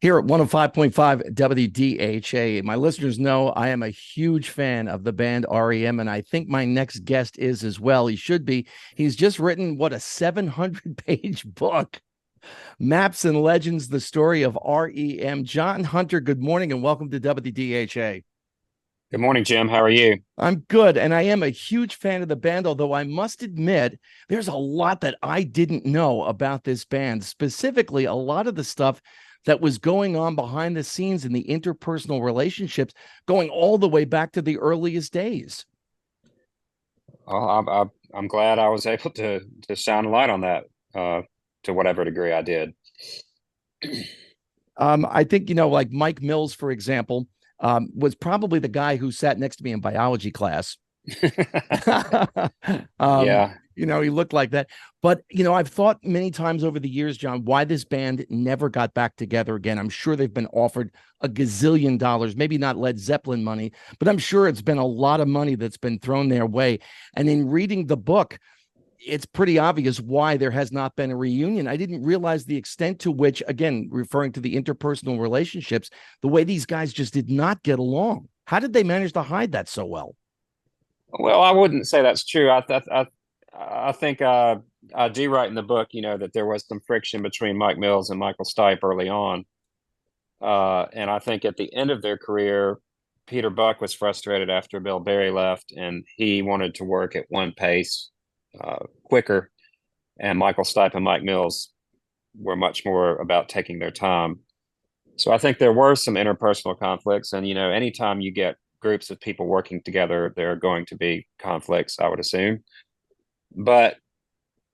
Here at 105.5 WDHA, my listeners know I am a huge fan of the band REM, and I think my next guest is as well. He should be. He's just written, what, a 700-page book, Maps and Legends, the story of REM. John Hunter, good morning and welcome to WDHA. Good morning, Jim. How are you? I'm good, and I am a huge fan of the band, although I must admit there's a lot that I didn't know about this band, specifically a lot of the stuff that was going on behind the scenes in the interpersonal relationships going all the way back to the earliest days. I'm glad I was able to shine a light on that to whatever degree I did. I think, like Mike Mills, for example, was probably the guy who sat next to me in biology class. Yeah. He looked like that. But, I've thought many times over the years, John, why this band never got back together again. I'm sure they've been offered a gazillion dollars, maybe not Led Zeppelin money, but I'm sure it's been a lot of money that's been thrown their way. And in reading the book, it's pretty obvious why there has not been a reunion. I didn't realize the extent to which, again, referring to the interpersonal relationships, the way these guys just did not get along. How did they manage to hide that so well? Well, I wouldn't say that's true. I think I do write in the book, that there was some friction between Mike Mills and Michael Stipe early on. And I think at the end of their career, Peter Buck was frustrated after Bill Berry left, and he wanted to work at one pace, quicker. And Michael Stipe and Mike Mills were much more about taking their time. So I think there were some interpersonal conflicts. And, anytime you get groups of people working together, there are going to be conflicts, I would assume. But,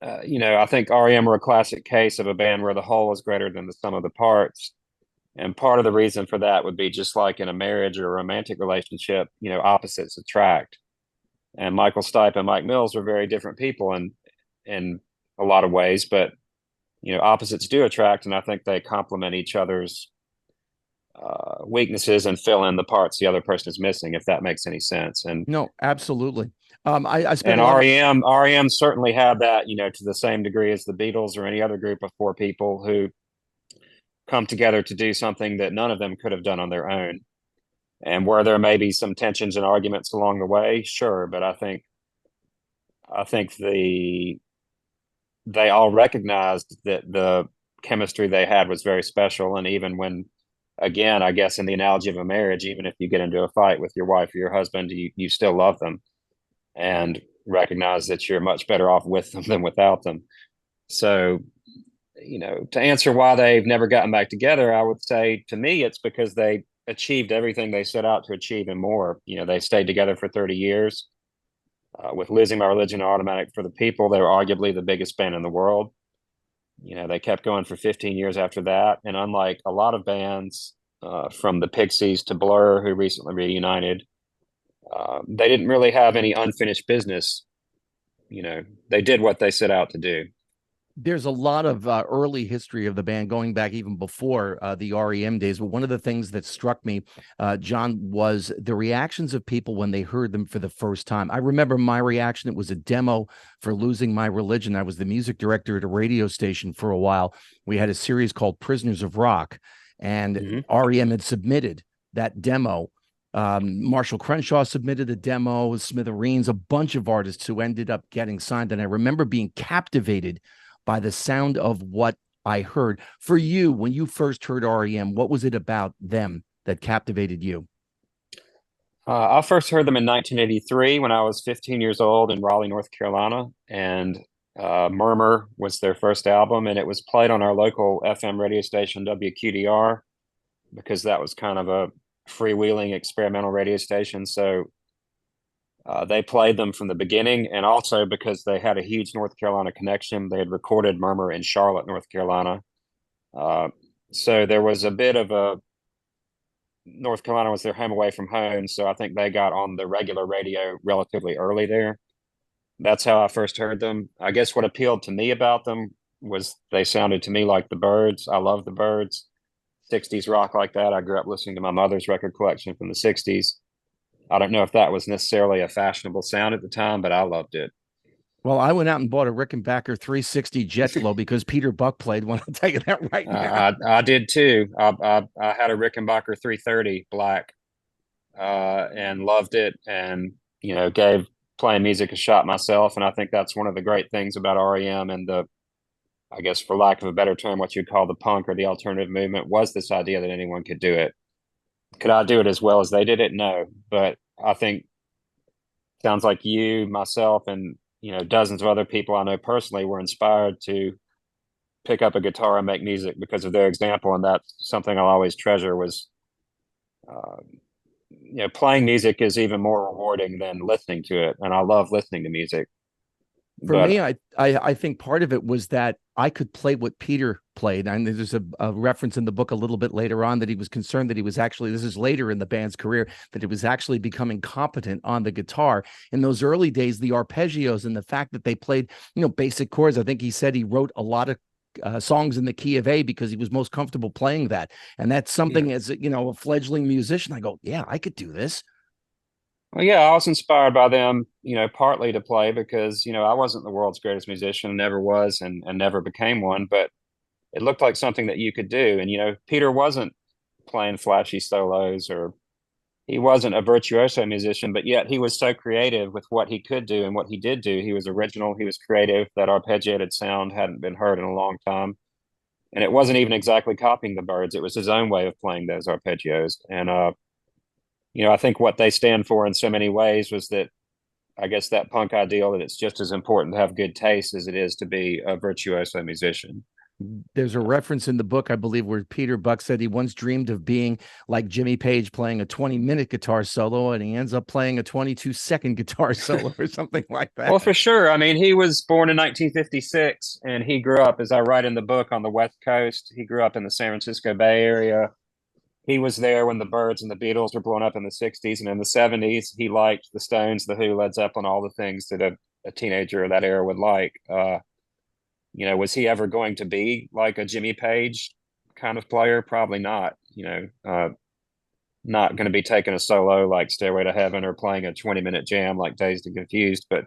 I think REM were a classic case of a band where the whole is greater than the sum of the parts. And part of the reason for that would be just like in a marriage or a romantic relationship, opposites attract. And Michael Stipe and Mike Mills were very different people in a lot of ways, but opposites do attract, and I think they complement each other's weaknesses and fill in the parts the other person is missing, if that makes any sense. And No, absolutely. I spent and a lot of REM certainly had that, to the same degree as the Beatles or any other group of four people who come together to do something that none of them could have done on their own. And where there may be some tensions and arguments along the way, sure, but I think they all recognized that the chemistry they had was very special. And even when, again, I guess in the analogy of a marriage, even if you get into a fight with your wife or your husband, you still love them and recognize that you're much better off with them than without them. So, to answer why they've never gotten back together, I would say to me, it's because they achieved everything they set out to achieve and more. They stayed together for 30 years. With Losing My Religion and Automatic for the People, they were arguably the biggest band in the world. They kept going for 15 years after that. And unlike a lot of bands, from the Pixies to Blur, who recently reunited, they didn't really have any unfinished business. They did what they set out to do. There's a lot of early history of the band going back even before the REM days. But one of the things that struck me, John, was the reactions of people when they heard them for the first time. I remember my reaction. It was a demo for Losing My Religion. I was the music director at a radio station for a while. We had a series called Prisoners of Rock, and REM had submitted that demo. Marshall Crenshaw submitted a demo, Smithereens, a bunch of artists who ended up getting signed. And I remember being captivated by the sound of what I heard. For you, when you first heard REM, what was it about them that captivated you? I first heard them in 1983 when I was 15 years old in Raleigh, North Carolina, and Murmur was their first album, and it was played on our local FM radio station, WQDR, because that was kind of a freewheeling experimental radio station. So they played them from the beginning, and also because they had a huge North Carolina connection. They had recorded Murmur in Charlotte, North Carolina. So there was a bit of a North Carolina was their home away from home. So I think they got on the regular radio relatively early there. That's how I first heard them. I guess what appealed to me about them was they sounded to me like the Byrds. I love the Byrds. 60s rock like that. I grew up listening to my mother's record collection from the 60s. I don't know if that was necessarily a fashionable sound at the time, but I loved it. Well, I went out and bought a Rickenbacker 360 jet flow because Peter Buck played one. I'll tell you that right now. I did too. I had a Rickenbacker 330 black, and loved it, and gave playing music a shot myself. And I think that's one of the great things about REM and the, I guess for lack of a better term, what you'd call the punk or the alternative movement, was this idea that anyone could do it. Could I do it as well as they did it? No, but I think sounds like you, myself, and dozens of other people I know personally were inspired to pick up a guitar and make music because of their example, and that's something I'll always treasure. Was uh, playing music is even more rewarding than listening to it, and I love listening to music. For But me, I think part of it was that I could play what Peter played. And there's a reference in the book a little bit later on that he was concerned that he was actually, this is later in the band's career, that he was actually becoming competent on the guitar. In those early days, the arpeggios and the fact that they played, basic chords. I think he said he wrote a lot of songs in the key of A because he was most comfortable playing that. And that's something as a fledgling musician, I go, yeah, I could do this. well, yeah, I was inspired by them, partly to play because, I wasn't the world's greatest musician, never was, and never became one, but it looked like something that you could do. And, Peter wasn't playing flashy solos, or he wasn't a virtuoso musician, but yet he was so creative with what he could do and what he did do. He was original, he was creative. That arpeggiated sound hadn't been heard in a long time. And it wasn't even exactly copying the Byrds. It was his own way of playing those arpeggios. And, I think what they stand for in so many ways was that, I guess, that punk ideal that it's just as important to have good taste as it is to be a virtuoso musician. There's a reference in the book, I believe, where Peter Buck said he once dreamed of being like Jimmy Page, playing a 20-minute guitar solo, and he ends up playing a 22-second guitar solo or something like that. Well, for sure. I mean, he was born in 1956, and he grew up, as I write in the book, on the West Coast. He grew up in the San Francisco Bay Area. He was there when the Byrds and the Beatles were blowing up in the 60s, and in the 70s, he liked the Stones, the Who, Led Zeppelin, all the things that a teenager of that era would like. Was he ever going to be like a Jimmy Page kind of player? Probably not. Not going to be taking a solo like Stairway to Heaven or playing a 20-minute jam like Dazed and Confused. But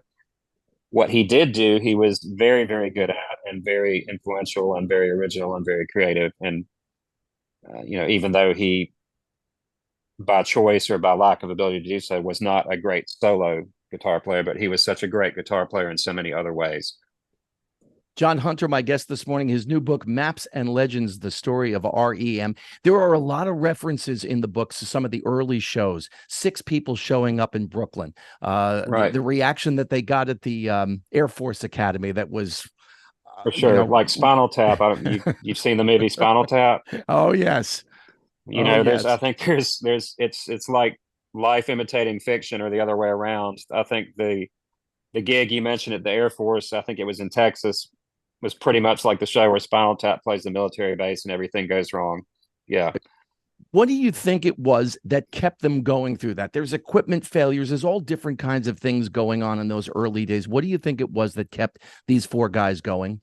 what he did do, he was very, very good at, and very influential and very original and very creative. And, even though he, by choice or by lack of ability to do so, was not a great solo guitar player, but he was such a great guitar player in so many other ways. John Hunter, my guest this morning, his new book, Maps and Legends, The Story of R.E.M. There are a lot of references in the books to some of the early shows, 6 people showing up in Brooklyn, Right. the reaction that they got at the Air Force Academy that was, For sure. Like Spinal Tap. You've seen the movie Spinal Tap? Oh, yes. I think it's like life imitating fiction or the other way around. I think the gig you mentioned at the Air Force, I think it was in Texas, was pretty much like the show where Spinal Tap plays the military base and everything goes wrong. Yeah. What do you think it was that kept them going through that? There's equipment failures. There's all different kinds of things going on in those early days. What do you think it was that kept these 4 guys going?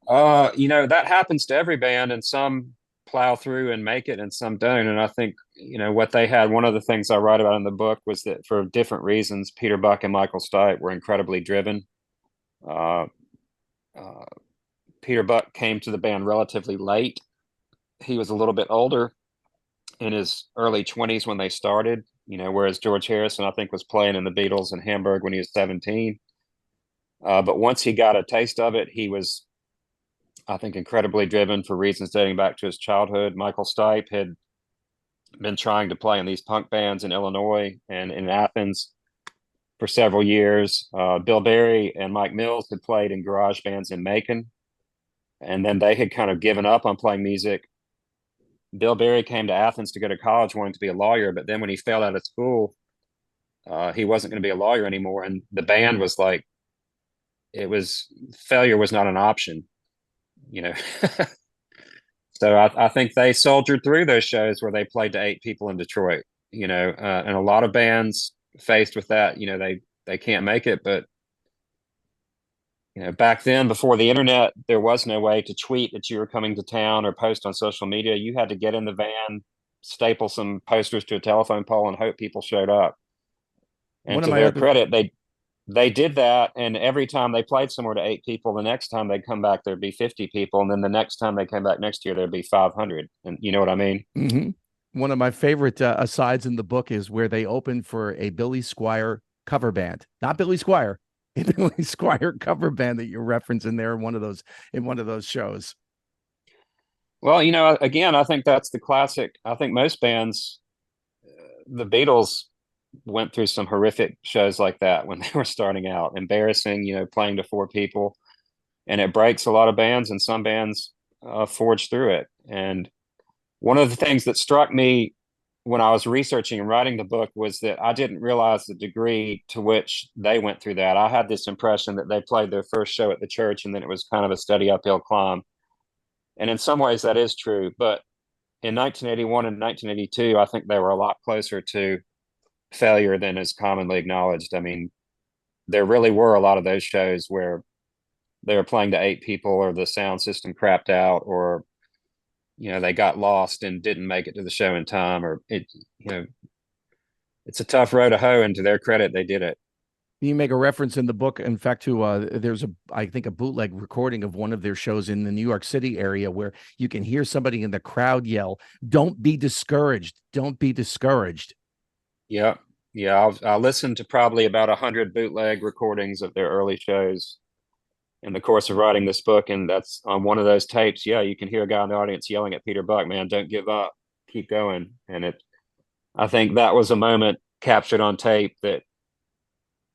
That happens to every band, and some plow through and make it and some don't. And I think, what they had, one of the things I write about in the book was that for different reasons, Peter Buck and Michael Stipe were incredibly driven. Uh, uh, Peter Buck came to the band relatively late. He was a little bit older, in his early 20s when they started, whereas George Harrison, I think, was playing in the Beatles in Hamburg when he was 17. But once he got a taste of it, he was, I think, incredibly driven for reasons dating back to his childhood. Michael Stipe had been trying to play in these punk bands in Illinois and in Athens for several years. Bill Berry and Mike Mills had played in garage bands in Macon, and then they had kind of given up on playing music. Bill Berry came to Athens to go to college wanting to be a lawyer, but then when he failed out of school, he wasn't going to be a lawyer anymore. And the band was like, failure was not an option, So I think they soldiered through those shows where they played to 8 people in Detroit, and a lot of bands faced with that, they can't make it. But, back then, before the internet, there was no way to tweet that you were coming to town or post on social media. You had to get in the van, staple some posters to a telephone pole, and hope people showed up. And One of to my their other credit, they did that, and every time they played somewhere to 8 people, the next time they'd come back, there'd be 50 people, and then the next time they came back next year, there'd be 500. And you know what I mean? Mm-hmm. One of my favorite asides in the book is where they opened for a Billy Squier cover band, not Billy Squier, a Billy Squier cover band that you reference in there in one of those shows. Well, again, I think that's the classic. I think most bands, the Beatles went through some horrific shows like that when they were starting out, embarrassing, playing to 4 people, and it breaks a lot of bands, and some bands forge through it. And one of the things that struck me when I was researching and writing the book was that I didn't realize the degree to which they went through that. I had this impression that they played their first show at the church and then it was kind of a steady uphill climb. And in some ways that is true. But in 1981 and 1982, I think they were a lot closer to failure than is commonly acknowledged. I mean, there really were a lot of those shows where they were playing to 8 people, or the sound system crapped out, or they got lost and didn't make it to the show in time, or it's a tough road to hoe, and to their credit, they did it. You make a reference in the book, in fact, to there's I think a bootleg recording of one of their shows in the New York City area where you can hear somebody in the crowd yell, "Don't be discouraged. Don't be discouraged." Yeah. I listened to probably about 100 bootleg recordings of their early shows in the course of writing this book. And that's on one of those tapes. Yeah. You can hear a guy in the audience yelling at Peter Buck, "Man, don't give up, keep going." And I think that was a moment captured on tape that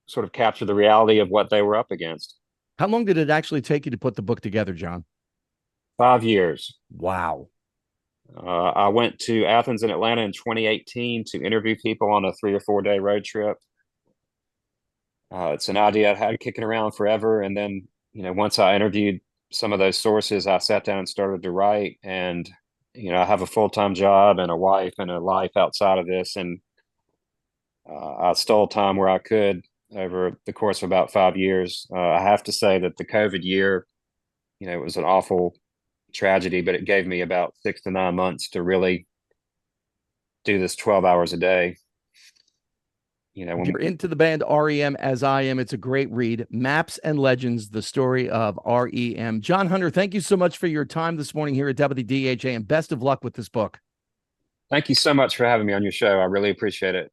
sort of captured the reality of what they were up against. How long did it actually take you to put the book together, John? 5 years. Wow. I went to Athens and Atlanta in 2018 to interview people on a 3 or 4 day road trip. It's an idea I'd had kicking around forever. And then, once I interviewed some of those sources, I sat down and started to write. And, I have a full-time job and a wife and a life outside of this. And I stole time where I could over the course of about 5 years. I have to say that the COVID year, it was an awful tragedy, but it gave me about 6 to 9 months to really do this 12 hours a day. When you're into the band REM as I am, it's a great read. Maps and Legends, the story of REM. John Hunter, thank you so much for your time this morning here at WDHA, and best of luck with this book. Thank you so much for having me on your show. I really appreciate it.